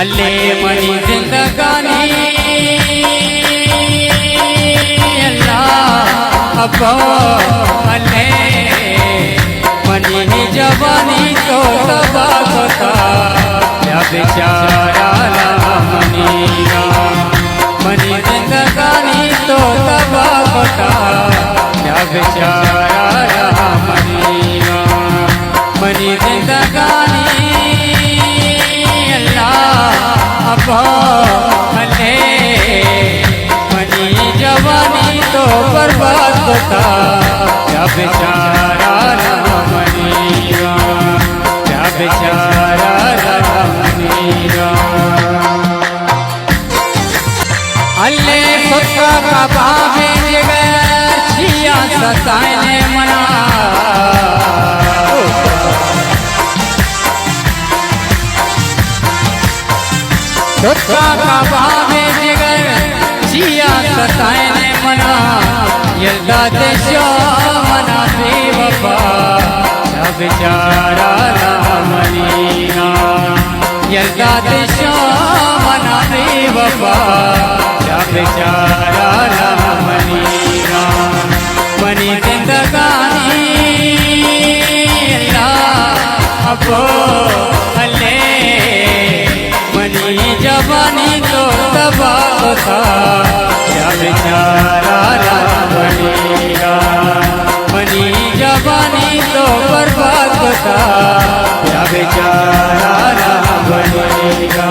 अल्ले मनी जिंदगानी अल्लाह अब्बा अल्ले मनी जवानी तो तबाह होता या बेचारा मनीरा मनी जिंदगानी तो तबाह होता या बेचारा मनीरा मनी जिंदगानी अल्ले मनी जवानी तो बर्बाद होता क्या बेचारा मनीरा क्या बेचारा मनीरा अल्ले सोचा का बाबे जगह छिया सताने मना सोचा का बाबे जिगर जिया सताने मना यल्दा देशो मना बेवफा या बेचारा मनीरा यल्दा देशो मना बेवफा या बेचारा मनीरा मनी जिंदगानी अल्लाह अब्बो अल्ले मनी जवानी तो तबाह होता या बेचारा मनीरा मनी जवानी तो बर्बाद होता या बेचारा मनीरा।